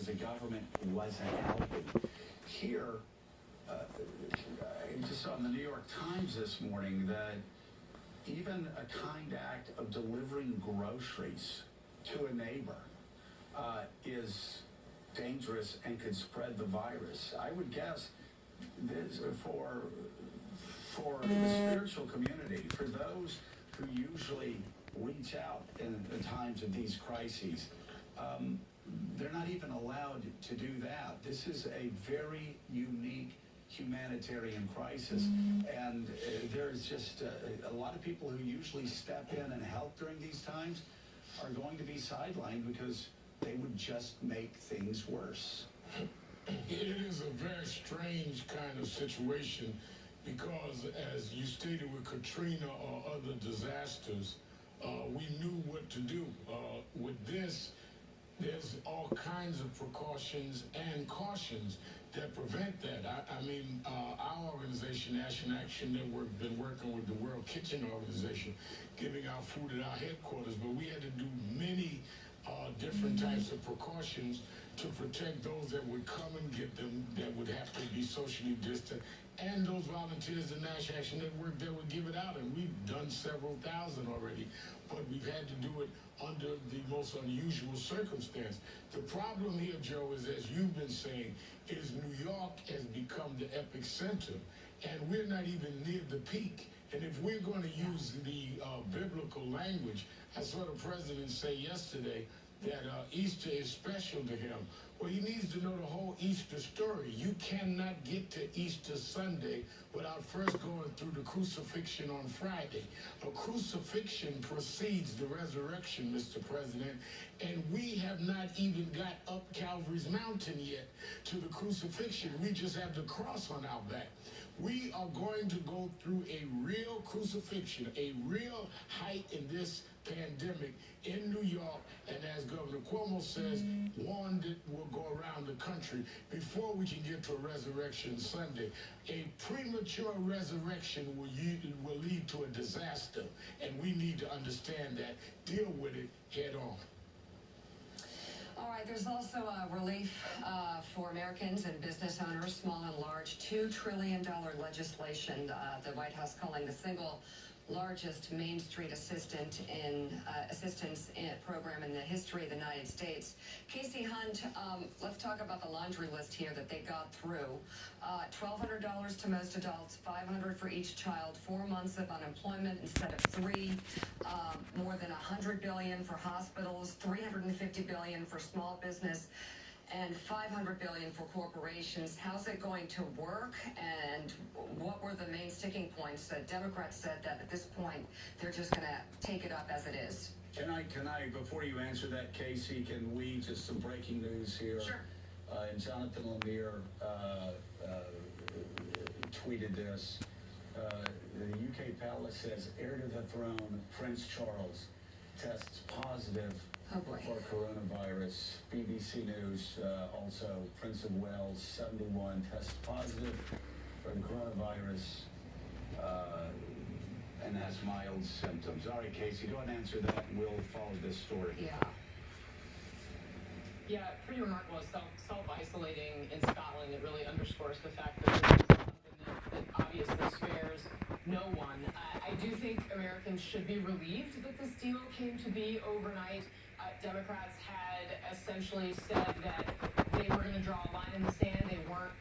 the government wasn't helping. Here, I just saw in the New York Times this morning that even a kind act of delivering groceries to a neighbor is dangerous and could spread the virus. I would guess this for the spiritual community, for those who usually reach out in the times of these crises, they're not even allowed to do that. This is a very unique humanitarian crisis, and there's just a lot of people who usually step in and help during these times are going to be sidelined because they would just make things worse. It is a very strange kind of situation because, as you stated with Katrina or other disasters, we knew what to do. With this, there's all kinds of precautions and cautions that prevent that. I mean, our organization, National Action Network, been working with the World Kitchen Organization, giving out food at our headquarters, but we had to do many different types of precautions to protect those that would come and get them, that would have to be socially distant, and those volunteers in National Action Network that would give it out. And we've done several thousand already, but we've had to do it under the most unusual circumstance. The problem here, Joe, is, as you've been saying, is New York has become the epicenter, and we're not even near the peak. And if we're going to use the biblical language, I saw the president say yesterday that Easter is special to him. Well, he needs to know the whole Easter story. You cannot get to Easter Sunday without first going through the crucifixion on Friday. A crucifixion precedes the resurrection, Mr. President, and we have not even got up Calvary's mountain yet to the crucifixion. We just have the cross on our back. We are going to go through a real crucifixion, a real height in this pandemic in New York, and as Governor Cuomo says, one that will go around the country before we can get to a resurrection Sunday. A premature resurrection will lead to a disaster, and we need to understand that, deal with it head on. All right, there's also relief for Americans and business owners, small and large, $2 trillion legislation, the White House calling the single largest Main Street assistance program in the history of the United States. Casey Hunt, let's talk about the laundry list here that they got through. $1,200 to most adults, $500 for each child, 4 months of unemployment instead of 3, more than $100 billion for hospitals, $350 billion for small business, and $500 billion for corporations. How's it going to work, and what were the main sticking points? Democrats said that at this point they're just going to take it up as it is. Can I, before you answer that, Casey, can we, just some breaking news here? Sure. And Jonathan Lemire tweeted this. The UK palace says heir to the throne, Prince Charles, tests positive for coronavirus. BBC News, also Prince of Wales, 71, tests positive for the coronavirus and has mild symptoms. All right, Casey, go ahead and answer that, and we'll follow this story. Yeah, pretty remarkable. Self-isolating in Scotland, it really underscores the fact that this is something that obviously spares no one. I do think Americans should be relieved that this deal came to be overnight. Democrats had essentially said that they were going to draw a line in the sand. They weren't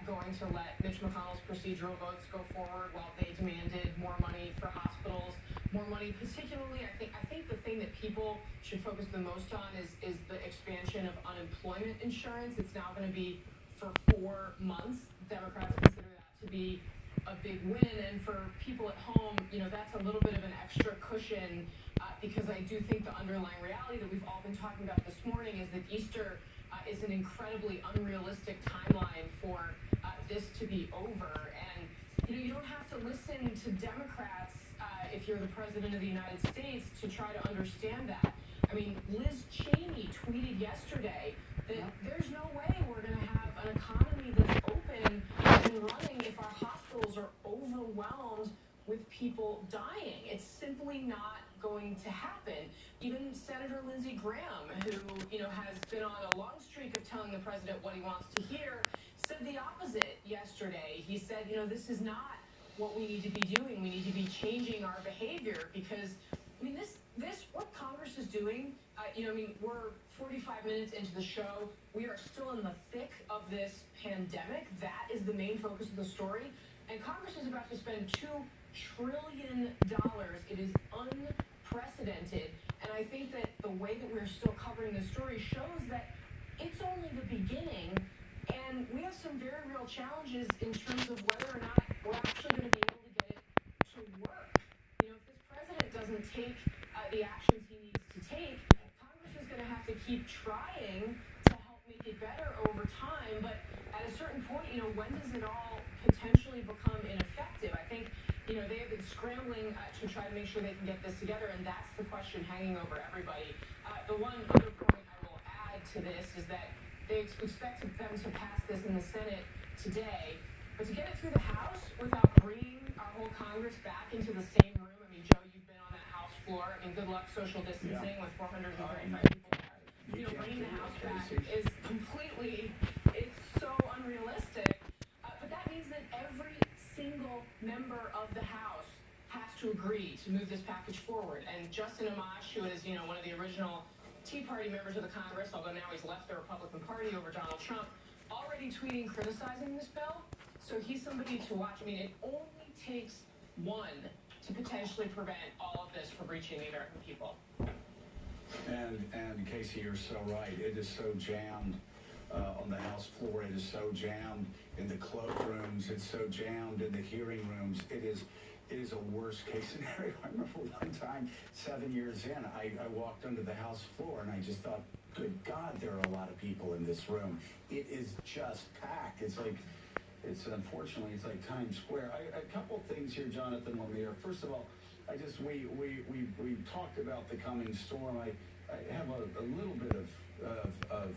going to let Mitch McConnell's procedural votes go forward while they demanded more money for hospitals, more money. Particularly, I think the thing that people should focus the most on is the expansion of unemployment insurance. It's now going to be for 4 months. Democrats consider that to be a big win, and for people at home, that's a little bit of an extra cushion, because I do think the underlying reality that we've all been talking about this morning is that Easter is an incredibly unrealistic timeline for this to be over. And you don't have to listen to Democrats if you're the president of the United States to try to understand that. I mean, Liz Cheney tweeted yesterday that there's no way we're going to have an economy that's open and running if our hospitals are overwhelmed with people dying. It's simply not going to happen. Even Senator Lindsey Graham, who has been on a long streak think of telling the president what he wants to hear, said the opposite yesterday. He said, this is not what we need to be doing. We need to be changing our behavior because, what Congress is doing, we're 45 minutes into the show. We are still in the thick of this pandemic. That is the main focus of the story. And Congress is about to spend $2 trillion. It is unprecedented. And I think that the way that we're still covering this story shows that it's only the beginning. And we have some very real challenges in terms of whether or not we're actually going to be able to get it to work. If this president doesn't take the actions he needs to take, Congress is going to have to keep trying to help make it better over time. But at a certain point, when does it all potentially become ineffective? I think, they have been scrambling to try to make sure they can get this together, and that's the question hanging over everybody. The one other point I will add to this is that they expect them to pass this in the Senate today, but to get it through the House without bringing our whole Congress back into the same room. Joe, you've been on that House floor. Good luck social distancing with 435 people there. Bringing the House back is it's so unrealistic. But that means that every single member of the House has to agree to move this package forward. And Justin Amash, who is, one of the original Tea Party members of the Congress, although now he's left the Republican Party over Donald Trump, already tweeting criticizing this bill. So he's somebody to watch. It only takes one to potentially prevent all of this from reaching the American people. And Casey, you're so right. It is so jammed on the House floor. It is so jammed in the cloakrooms. It's so jammed in the hearing rooms. It is a worst case scenario. I remember one time, 7 years in, I walked onto the House floor and I just thought, good God, there are a lot of people in this room. It is just packed. Unfortunately, it's like Times Square. A couple things here, Jonathan Lemire. First of all, we talked about the coming storm. I have a little bit of